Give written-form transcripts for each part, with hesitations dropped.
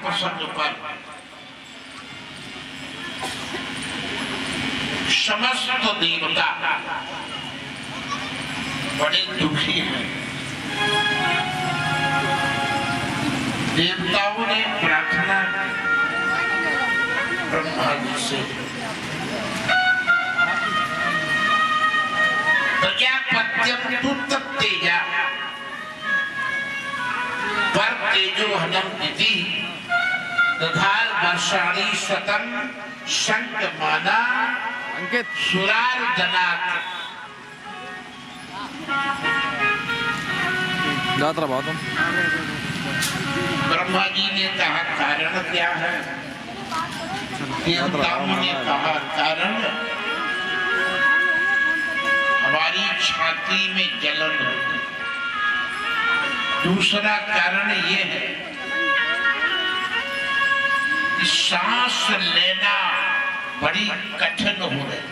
प्रसंग पर समस्त देवता बड़े दुखी हैं। देवताओं ने प्रार्थना ब्रह्मा जी से, प्रजापत्यम तु तत्तेजा पर तेजो हनम इति दधार वर्षाणि शतम शंकमाना अंकित सुरार जनात। जात्रा बहुत ब्रह्मा जी ने कहा कारण क्या है? देवताओं ने कहा कारण हमारी छाती में जलन होती। दूसरा कारण ये है कि सांस लेना बड़ी कठिन हो रही।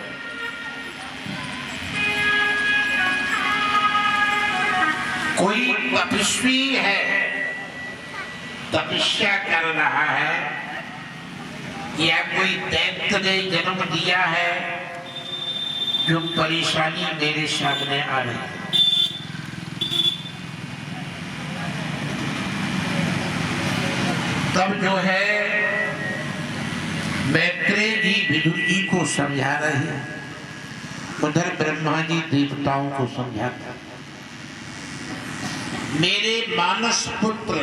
कोई तपस्वी है, तपस्या कर रहा है, या कोई दैत्य ने जन्म दिया है, जो परेशानी मेरे सामने आ रही है। तब जो है मैत्रेय जी विदुर जी को समझा रहे, उधर ब्रह्मा जी देवताओं को समझाते। मेरे मानस पुत्र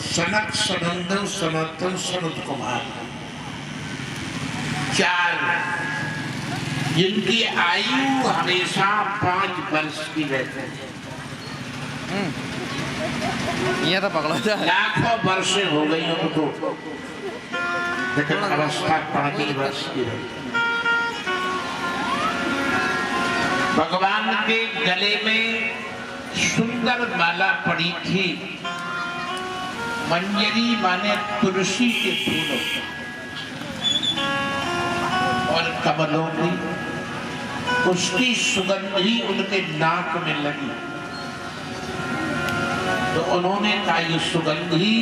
सनक सनंदन सनातन सनत कुमार चार, जिनकी आयु हमेशा 5 वर्ष की रहती है। ये तो पकड़ा था। लाखों वर्ष हो गई उनको, लेकिन अवस्था 5 वर्ष की है। भगवान के गले में सुंदर माला पड़ी थी, मंजरी माने तुलसी के फूलों और कमलों की, उसकी सुगंध ही उनके नाक में लगी। तो उन्होंने कहा ये सुगंध ही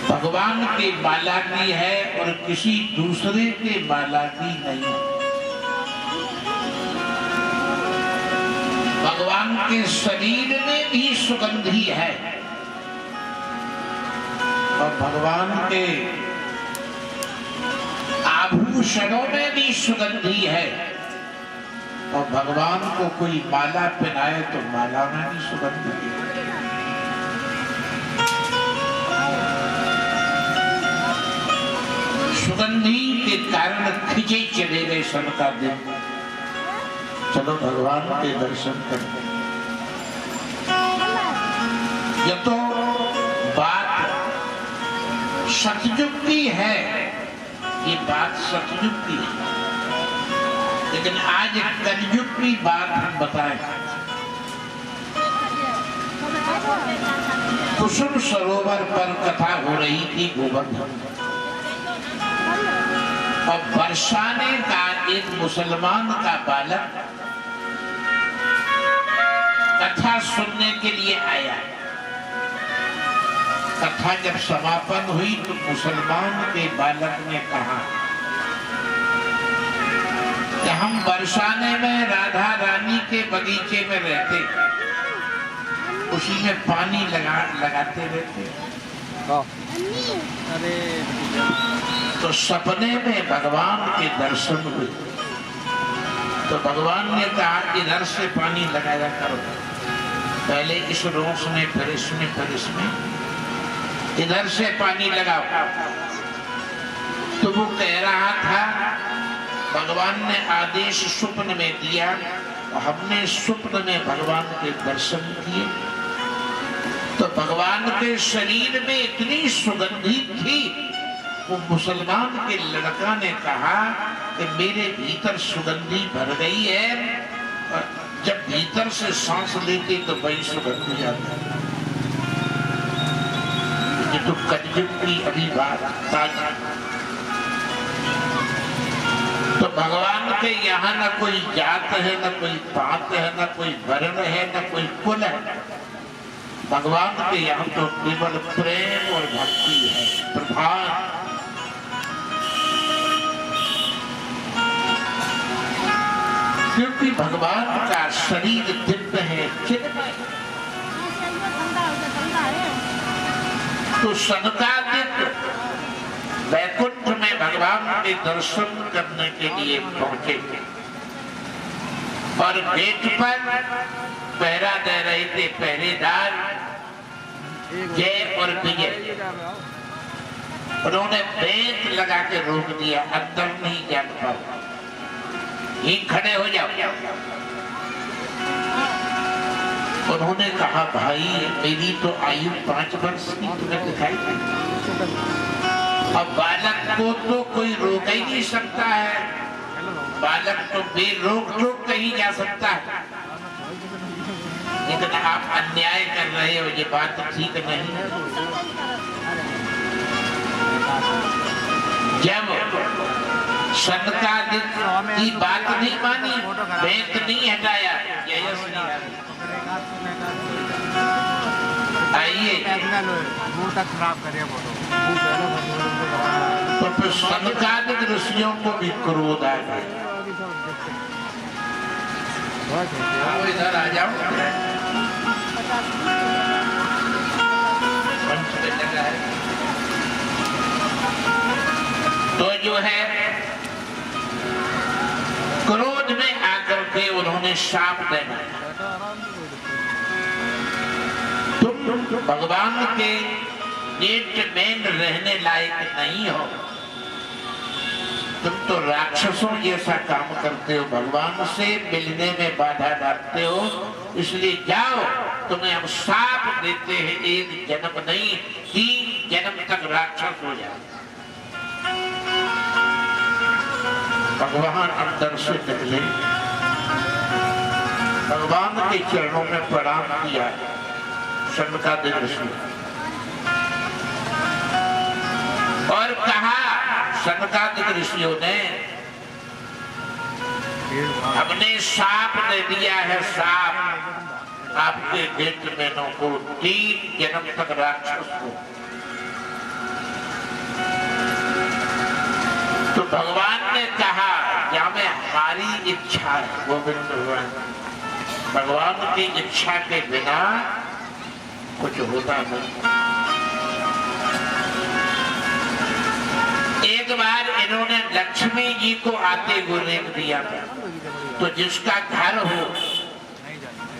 भगवान के माला की है और किसी दूसरे के माला की नहीं। भगवान के शरीर में भी सुगंधी है और भगवान के आभूषणों में भी सुगंधी है, और भगवान को कोई माला पहनाए तो माला में भी सुगंध है। सुगंधी के कारण खिंचे चले गए सन का दिन। चलो भगवान के दर्शन करते। ये तो बात सतयुग की है, ये बात सतयुग की है, लेकिन आज कलयुग की बात हम बताएं। कुसुम सरोवर पर कथा हो रही थी गोवर्धन, और बरसाने का एक मुसलमान का बालक कथा सुनने के लिए आया। कथा जब समापन हुई तो मुसलमान के बालक ने कहा कि हम बरसाने में राधा रानी के बगीचे में रहते, उसी में पानी लगाते रहते। अरे तो सपने में भगवान के दर्शन हुए, तो भगवान ने कहा इधर से पानी लगाया करो, पहले इस रोस में फिर इसमें फिर इसमें। इधर से पानी लगाओ। तो वो कह रहा था, भगवान ने आदेश स्वप्न में दिया, हमने स्वप्न में भगवान के दर्शन किए, तो भगवान के शरीर में इतनी सुगंधी थी, वो मुसलमान के लड़का ने कहा कि मेरे भीतर सुगंधी भर गई है, और जब भीतर से सांस लेते तो बड़ी सुगंधी आती है। ये तो कलयुग की अभी बात ताजा। तो भगवान के यहाँ न कोई जात है, न कोई पात है, न कोई वर्ण है, न कोई कुल है। भगवान के यहाँ तो केवल प्रेम और भक्ति है प्रधान। क्योंकि भगवान का शरीर दिव्य है, चिन्मय। तो सनकादिक वैकुंठ में भगवान के दर्शन करने के लिए पहुंचे और गेट पर पहरा दे रहे थे पहरेदार जय और विजय। उन्होंने बेत लगा के रोक दिया, अंदर नहीं जा पाओ, ही खड़े हो जाओ। उन्होंने कहा, भाई मेरी तो आयु 5 वर्ष की तुम्हें दिखाई दी, अब बालक को तो कोई रोक ही नहीं सकता है, बालक तो बेरोक टोक कहीं जा सकता है, लेकिन आप अन्याय कर रहे हो, ये बात ठीक नहीं। जब सनकादिक की बात नहीं मानी, बेत नहीं हटाया, यश नहीं आइए तो फिर सनकादिक ऋषियों को भी क्रोध आ गया। इधर आ जाओ, तो जो है क्रोध में आकर के उन्होंने शाप देना, तुम भगवान के गेट में रहने लायक नहीं हो, तुम तो राक्षसों जैसा काम करते हो, भगवान से मिलने में बाधा डालते हो, इसलिए जाओ, तुम्हें हम शाप देते हैं, 1 जन्म नहीं 3 जन्म तक राक्षस हो जाओ। भगवान अंदर से निकले, भगवान के चरणों में प्रणाम किया सनकादिक ऋषि और कहा, सनकादिक ऋषियों ने हमने शाप दे दिया है, शाप आपके गेट मैनों को 3 जन्म तक राक्षस को। तो भगवान ने कहा, क्या में हमारी इच्छा है, गोविंद भगवान की इच्छा के बिना कुछ होता नहीं। एक बार इन्होंने लक्ष्मी जी को आते हुए देख दिया था, तो जिसका घर हो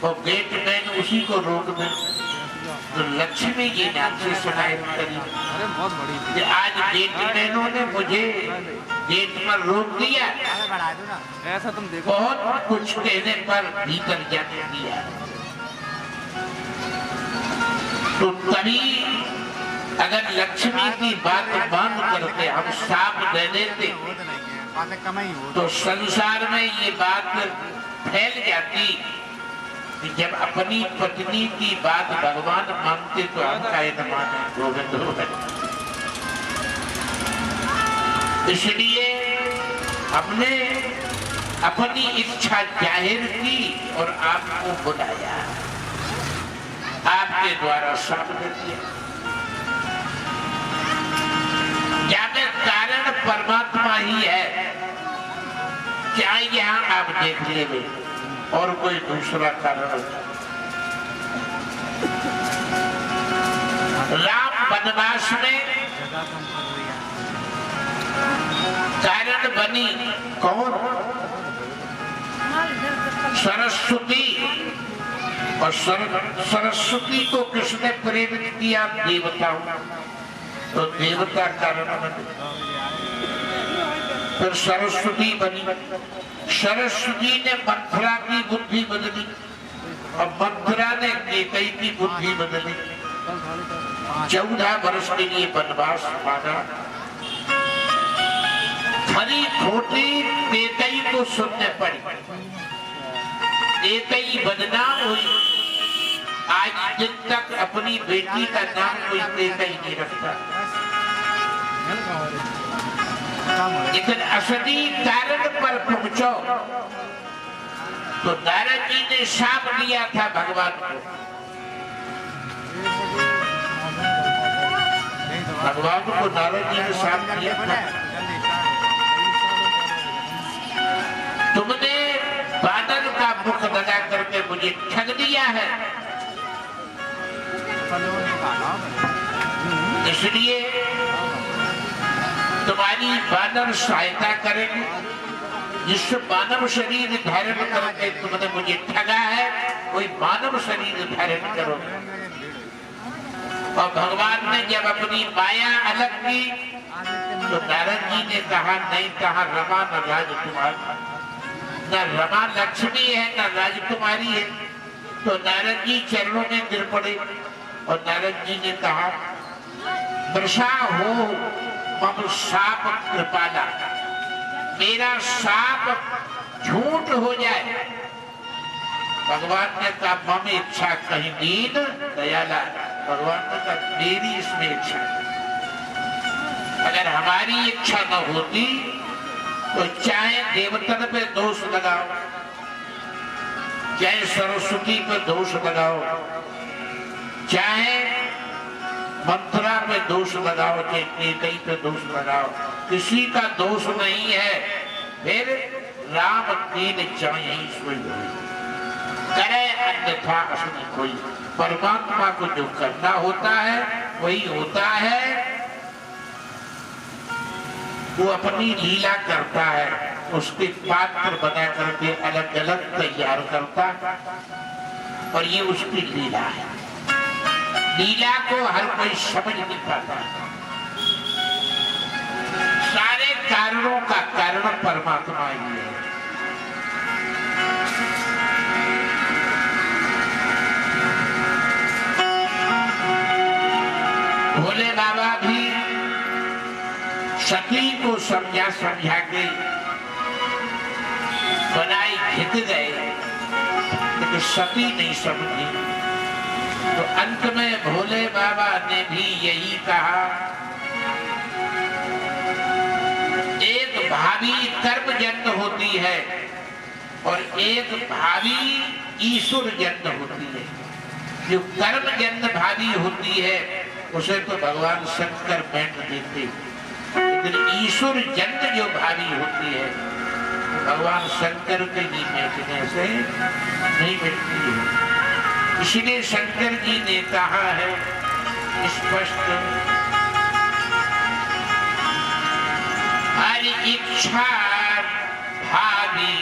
वो गेट मैन उसी को रोक दे। तो लक्ष्मी जी ने आपसे शिकायत करी कि आज गेट मैनों ने मुझे गेट पर रोक दिया, ऐसा तुम देखो, बहुत कुछ कहने पर भीतर जाने दिया। तो तभी अगर लक्ष्मी की बात मान करके हम शाप दे देते तो संसार में ये बात फैल जाती कि जब अपनी पत्नी की बात भगवान मानते तो हम काहे न माने, गोविंद। इसलिए हमने अपनी इच्छा जाहिर की और आपको बुलाया, आपके द्वारा शाप दे दिया। जाने कारण परमात्मा ही है, क्या यहाँ आप देख ले और कोई दूसरा कारण? राम वनवास में कारण बनी कौन? सरस्वती और सरस्वती को किसने प्रेरित किया? देवताओं। तो देवता कारण बने, फिर सरस्वती बनी। सरस्वती ने मथुरा की बुद्धि बदली और मथुरा ने केकई की बुद्धि बदली। 14 वर्ष के लिए वनवास मांगा। खरी खोटी केकई को सुनने पड़ी। केकई बदनाम हुई। आज दिन तक अपनी बेटी का नाम कोई केकई नहीं रखता। लेकिन असली कारण पर पहुंचो तो नारद जी ने शाप दिया था भगवान को। भगवान को नारद जी ने शाप दिया था, तुमने बादल का मुख लगा करके मुझे ठग दिया है, इसलिए तुम्हारी बानर सहायता करेंगे। जिस मानव शरीर धारण करके तुमने मुझे ठगा है, कोई मानव शरीर धारण करो। और भगवान ने जब अपनी माया अलग की तो नारद जी ने कहा, नहीं कहा रमा न राजकुमार, न रमा लक्ष्मी है न राजकुमारी है। तो नारद जी चरणों में गिर पड़े और नारद जी ने कहा, वर्षा हो मम साप कृपाला, मेरा साप झूठ हो जाए। भगवान ने कहा, मम इच्छा कहीं दीन दयाला। भगवान ने कहा, मेरी इसमें इच्छा, अगर हमारी इच्छा न होती तो चाहे देवतन पे दोष लगाओ, चाहे सरस्वती पे दोष लगाओ, चाहे मथुरा पे दोष लगाओ, चाहे केकई पे दोष लगाओ, किसी का दोष नहीं है। फिर राम दीन चाहे सोई करे, अन्यथा असुर कोई। परमात्मा को जो करना होता है वही होता है। वो अपनी लीला करता है, उसके पात्र बना करके अलग अलग तैयार करता, और ये उसकी लीला है। लीला को हर कोई समझ नहीं पाता। सारे कारणों का कारण परमात्मा ही है। भोले बाबा भी सती को समझा समझा के बनाई खिंच गए, लेकिन सती नहीं समझी। तो अंत में भोले बाबा ने भी यही कहा, एक भावी कर्म जन्म होती है और एक भावी ईश्वर जन्म होती है। जो कर्म जन्म भावी होती है उसे तो भगवान शंकर बैठ देते, लेकिन ईश्वर जन्म जो भावी होती है तो भगवान शंकर के भी बैठने से नहीं बैठती है। इसलिए शंकर जी ने कहा है स्पष्ट, हर इच्छा भावी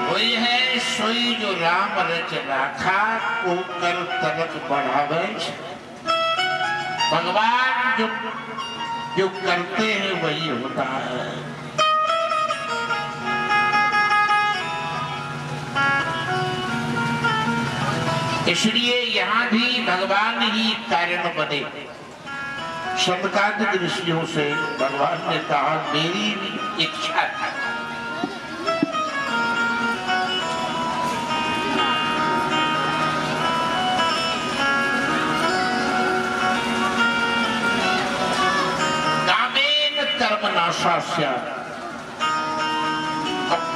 वही है सोई जो राम रच राखा को कर तलक बढ़ावे। भगवान जो करते हैं वही होता है। इसलिए यहाँ भी भगवान ही कारण बने। शंकादिक ऋषियों से भगवान ने कहा मेरी भी इच्छा थी कामेन कर्मनाशा स्यात्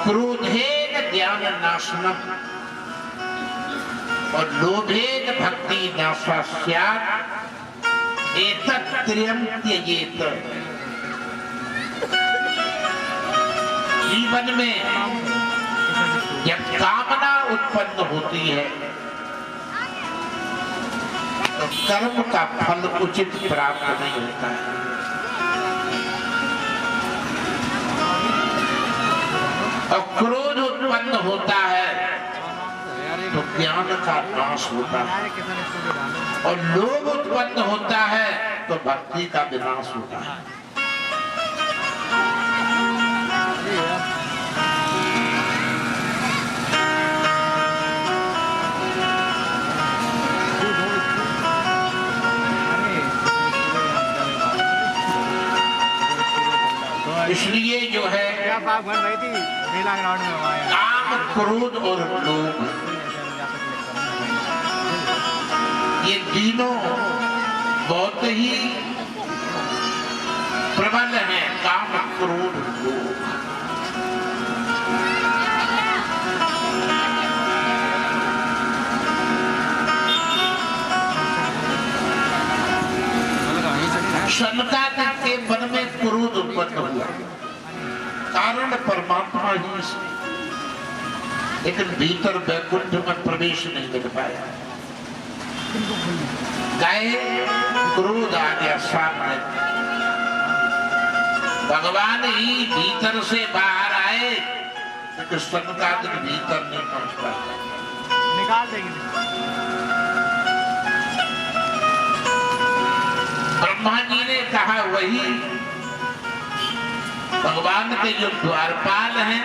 क्रोधेन ज्ञान नाशनम् और लोभेन भक्ति नाशा स्यात् एतत् त्रयम् त्यजेत। जीवन में जब कामना उत्पन्न होती है तो कर्म का फल उचित प्राप्त नहीं होता है। और क्रोध उत्पन्न होता है तो ज्ञान का नाश होता है। और लोभ उत्पन्न होता है तो भक्ति का विनाश होता है। इसलिए जो है काम, क्रोध और लोभ ये तीनों बहुत ही प्रबल हैं। काम, क्रोध, लोभ। शनकादिक के मन में क्रोध उत्पन्न हुआ, कारण परमात्मा ही, लेकिन भीतर वैकुंठ में प्रवेश नहीं मिल पाया। गए, क्रोध आ गया सामने। भगवान ही भीतर से बाहर आए लेकिन शनकादिक भीतर नहीं पहुंच पाया। निकाल देंगे। ब्रह्मा जी ने कहा वही भगवान के जो द्वारपाल हैं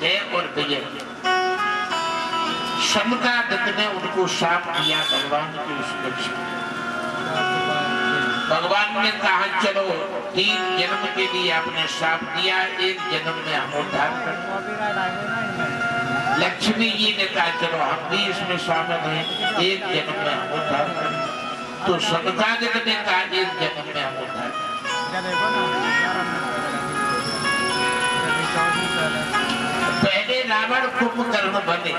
जय और विजय, शनकादिक ने उनको शाप दिया भगवान के उस लक्ष्य। भगवान ने कहा चलो 3 जन्म के लिए आपने शाप दिया, 1 जन्म में हम उद्धार कर। लक्ष्मी जी ने कहा चलो हम भी इसमें शामिल हैं, 1 जन्म में हम उद्धार कर। तो शनकादिक ने कहा 1 जन्म में हम उद्धार कर। पहले रावण कुंभकर्ण बने,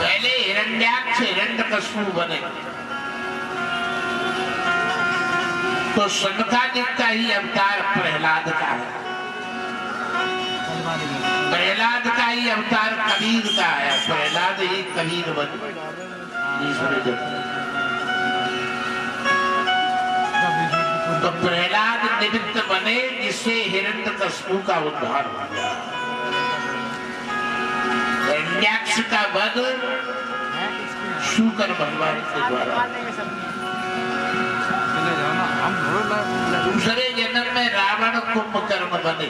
पहले हिरण्याक्ष हिरण्यकशिपु बने। तो शनकादिक का ही अवतार प्रहलाद का है, प्रहलाद का ही अवतार कबीर का है। प्रहलाद ही कबीर बने ईश्वर जब। तो प्रहलाद निमित्त बने जिससे हिरण्यकशिपु का उद्धार हो गया। हिरण्याक्ष का वध शूकर भगवान के द्वारा। दूसरे जन्म में रावण कुंभकर्ण बने।